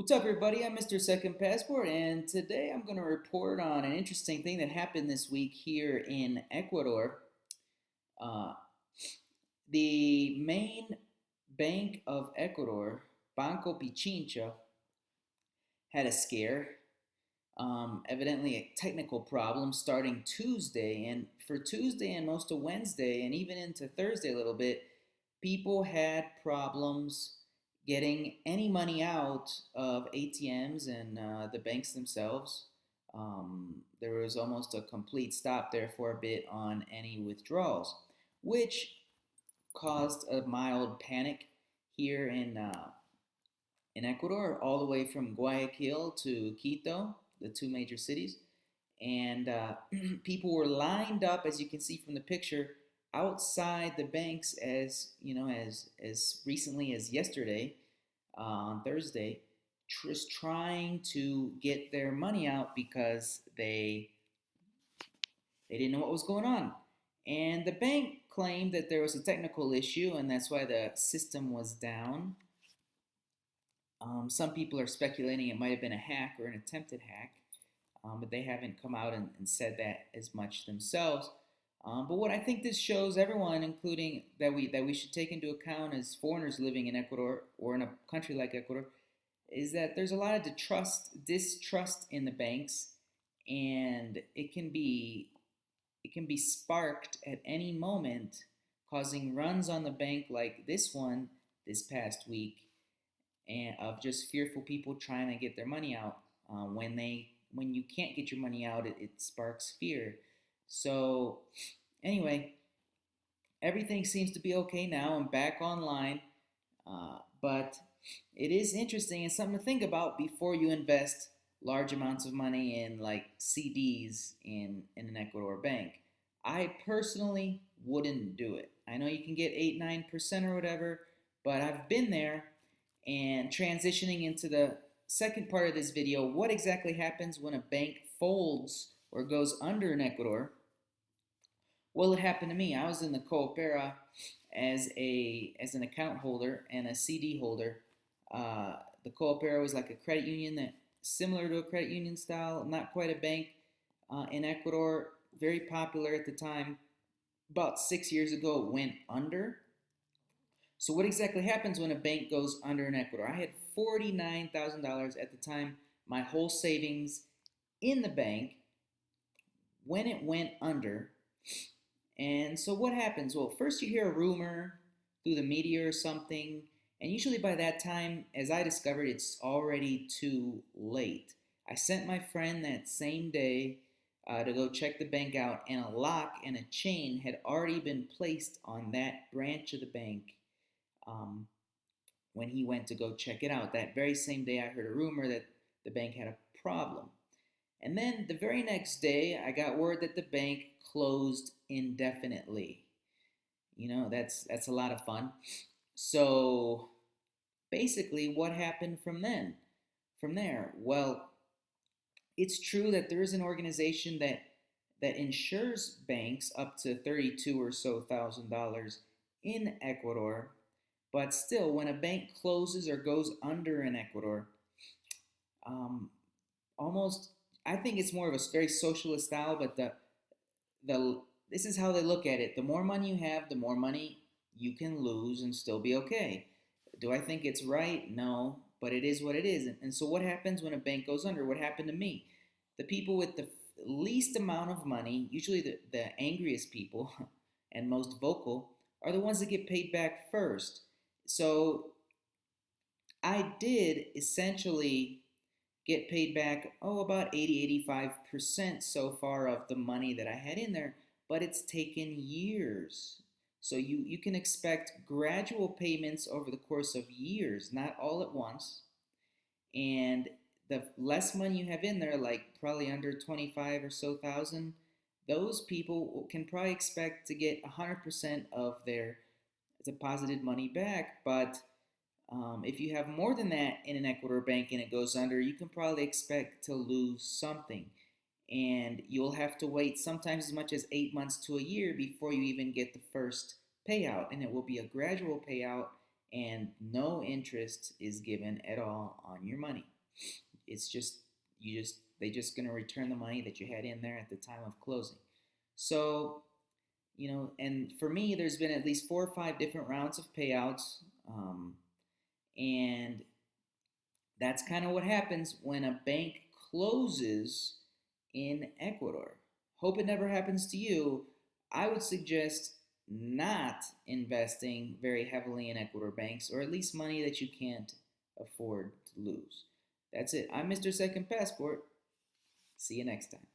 What's up, everybody? I'm Mr. Second Passport, and today I'm going to report on an interesting thing that happened this week here in Ecuador. Uh, the main bank of Ecuador, Banco Pichincha, had a scare. Evidently, a technical problem starting Tuesday, and for Tuesday and most of Wednesday, and even into Thursday a little bit, people had problems getting any money out of ATMs and the banks themselves. There was almost a complete stop there for a bit on any withdrawals, which caused a mild panic here in Ecuador, all the way from Guayaquil to Quito, the two major cities. And people were lined up, as you can see from the picture, outside the banks as as recently as yesterday, on Thursday, just trying to get their money out because they didn't know what was going on. And the bank claimed that there was a technical issue and that's why the system was down. Some people are speculating it might have been a hack or an attempted hack, but they haven't come out and said that as much themselves. But what I think this shows everyone, including that we should take into account as foreigners living in Ecuador or in a country like Ecuador, is that there's a lot of distrust in the banks, and it can be sparked at any moment, causing runs on the bank like this one this past week, and of just fearful people trying to get their money out. When you can't get your money out, it sparks fear. So anyway, everything seems to be okay now. I'm back online, but it is interesting and something to think about before you invest large amounts of money in like CDs in an Ecuador bank. I personally wouldn't do it. I know you can get 8-9% or whatever, but I've been there. And transitioning into the second part of this video, what exactly happens when a bank folds or goes under in Ecuador? Well, it happened to me. I was in the Coopera as an account holder and a CD holder. The Coopera was like a credit union that similar to a credit union style, not quite a bank, in Ecuador, very popular at the time. About 6 years ago, it went under. So what exactly happens when a bank goes under in Ecuador? I had $49,000 at the time, my whole savings in the bank when it went under. And so what happens? Well, first you hear a rumor through the media or something, and usually by that time, as I discovered, it's already too late. I sent my friend that same day to go check the bank out, and a lock and a chain had already been placed on that branch of the bank um, when he went to go check it out. That very same day, I heard a rumor that the bank had a problem. And then the very next day, I got word that the bank closed indefinitely. That's a lot of fun. So basically, what happened from then? From there, well, it's true that there is an organization that insures banks up to 32 or so thousand dollars in Ecuador. But still, when a bank closes or goes under in Ecuador, um, almost I think it's more of a very socialist style, but the this is how they look at it. The more money you have, the more money you can lose and still be okay. Do I think it's right? No, but it is what it is. And so what happens when a bank goes under? What happened to me? The people with the least amount of money, usually the angriest people and most vocal, are the ones that get paid back first. So I did essentially get paid back, about 80-85% so far of the money that I had in there, but it's taken years. So you can expect gradual payments over the course of years, not all at once. And the less money you have in there, like probably under 25 or so thousand, those people can probably expect to get 100% of their deposited money back. But if you have more than that in an Ecuador bank and it goes under, you can probably expect to lose something. And you'll have to wait sometimes as much as 8 months to a year before you even get the first payout. And it will be a gradual payout. and no interest is given at all on your money. It's just they just going to return the money that you had in there at the time of closing. So, and for me, there's been at least 4 or 5 different rounds of payouts, and that's kind of what happens when a bank closes in Ecuador. Hope it never happens to you. I would suggest not investing very heavily in Ecuador banks, or at least money that you can't afford to lose. That's it. I'm Mr. Second Passport. See you next time.